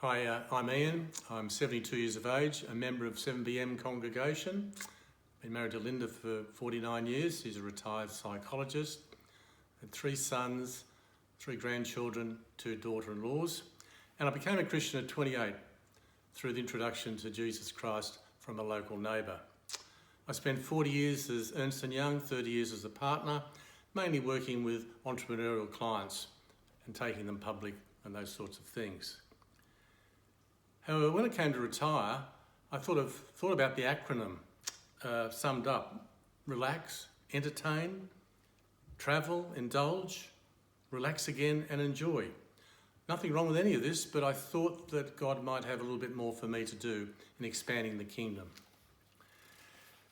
Hi, I'm Ian. I'm 72 years of age, a member of 7BM congregation. Been married to Linda for 49 years. She's a retired psychologist. Had 3 sons, 3 grandchildren, 2 daughter-in-laws. And I became a Christian at 28 through the introduction to Jesus Christ from a local neighbour. I spent 40 years as Ernst & Young, 30 years as a partner, mainly working with entrepreneurial clients and taking them public and those sorts of things. However, when it came to retire, I thought about the acronym summed up: relax, entertain, travel, indulge, relax again and enjoy. Nothing wrong with any of this, but I thought that God might have a little bit more for me to do in expanding the kingdom.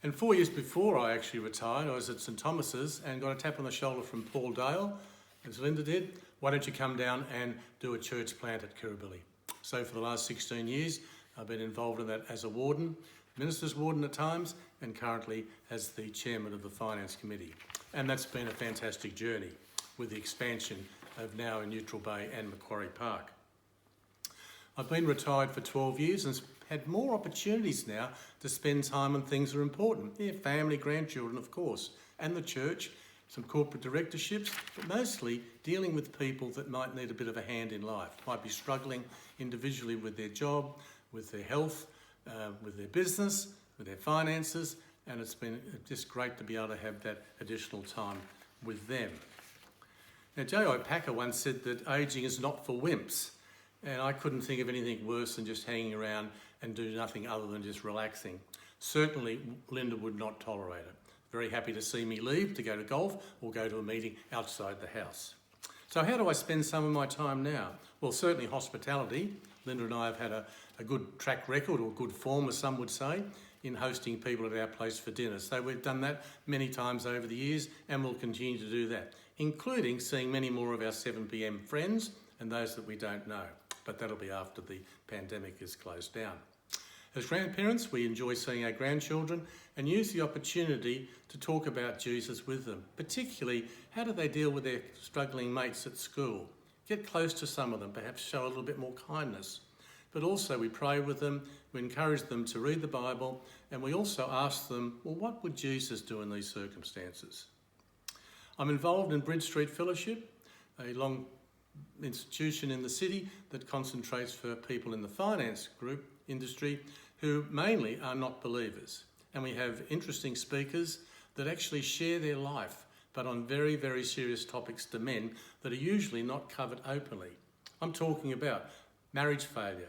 And 4 years before I actually retired, I was at St Thomas's and got a tap on the shoulder from Paul Dale, as Linda did. Why don't you come down and do a church plant at Kirribilli? So for the last 16 years, I've been involved in that as a warden, minister's warden at times, and currently as the chairman of the finance committee. And that's been a fantastic journey with the expansion of now in Neutral Bay and Macquarie Park. I've been retired for 12 years and had more opportunities now to spend time on things that are important. Yeah, family, grandchildren, of course, and the church, some corporate directorships, but mostly dealing with people that might need a bit of a hand in life, might be struggling individually with their job, with their health, with their business, with their finances, and it's been just great to be able to have that additional time with them. Now, J.I. Packer once said that ageing is not for wimps, and I couldn't think of anything worse than just hanging around and do nothing other than just relaxing. Certainly, Linda would not tolerate it. Very happy to see me leave to go to golf or go to a meeting outside the house. So how do I spend some of my time now? Well, certainly hospitality. Linda and I have had a good track record, or good form as some would say, in hosting people at our place for dinner. So we've done that many times over the years and we'll continue to do that, including seeing many more of our 7PM friends and those that we don't know. But that'll be after the pandemic is closed down. As grandparents, we enjoy seeing our grandchildren and use the opportunity to talk about Jesus with them, particularly how do they deal with their struggling mates at school. Get close to some of them, perhaps show a little bit more kindness. But also we pray with them, we encourage them to read the Bible, and we also ask them, well, what would Jesus do in these circumstances? I'm involved in Bridge Street Fellowship, a long institution in the city that concentrates for people in the finance group industry who mainly are not believers. And we have interesting speakers that actually share their life, but on very, very serious topics to men that are usually not covered openly. I'm talking about marriage failure,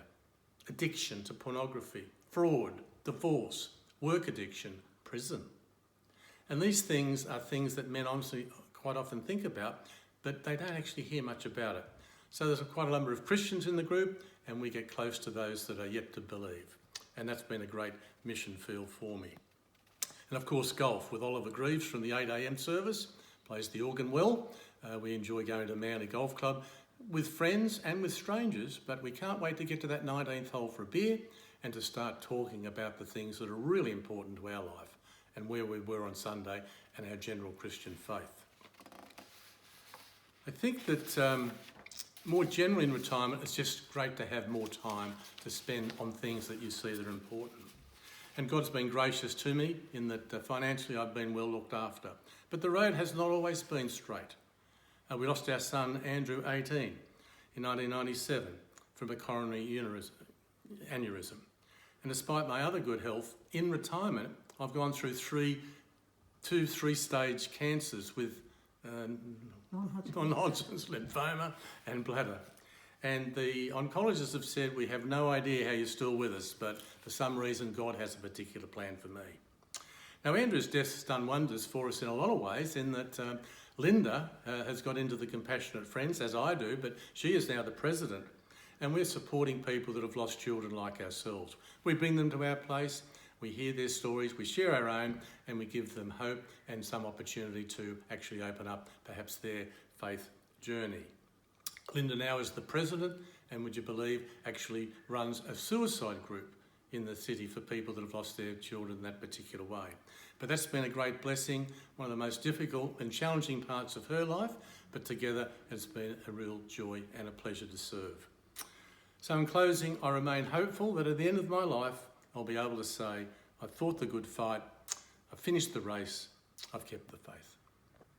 addiction to pornography, fraud, divorce, work addiction, prison. And these things are things that men honestly quite often think about, but they don't actually hear much about it. So there's quite a number of Christians in the group, and we get close to those that are yet to believe. And that's been a great mission field for me. And of course, golf with Oliver Greaves from the 8 a.m. service, plays the organ well. We enjoy going to Manly Golf Club with friends and with strangers, but we can't wait to get to that 19th hole for a beer and to start talking about the things that are really important to our life and where we were on Sunday and our general Christian faith. I think that more generally in retirement, it's just great to have more time to spend on things that you see that are important. And God's been gracious to me in that financially I've been well looked after. But the road has not always been straight. We lost our son Andrew, 18, in 1997 from a coronary aneurysm. And despite my other good health, in retirement, I've gone through two three-stage cancers with non-Hodgkin's lymphoma and bladder. And the oncologists have said, we have no idea how you're still with us, but for some reason, God has a particular plan for me. Now, Andrew's death has done wonders for us in a lot of ways, in that Linda has got into the Compassionate Friends, as I do, but she is now the president. And we're supporting people that have lost children like ourselves. We bring them to our place, we hear their stories, we share our own, and we give them hope and some opportunity to actually open up perhaps their faith journey. Linda now is the president, and would you believe, actually runs a suicide group in the city for people that have lost their children in that particular way. But that's been a great blessing, one of the most difficult and challenging parts of her life, but together it's been a real joy and a pleasure to serve. So in closing, I remain hopeful that at the end of my life, I'll be able to say, I've fought the good fight, I've finished the race, I've kept the faith.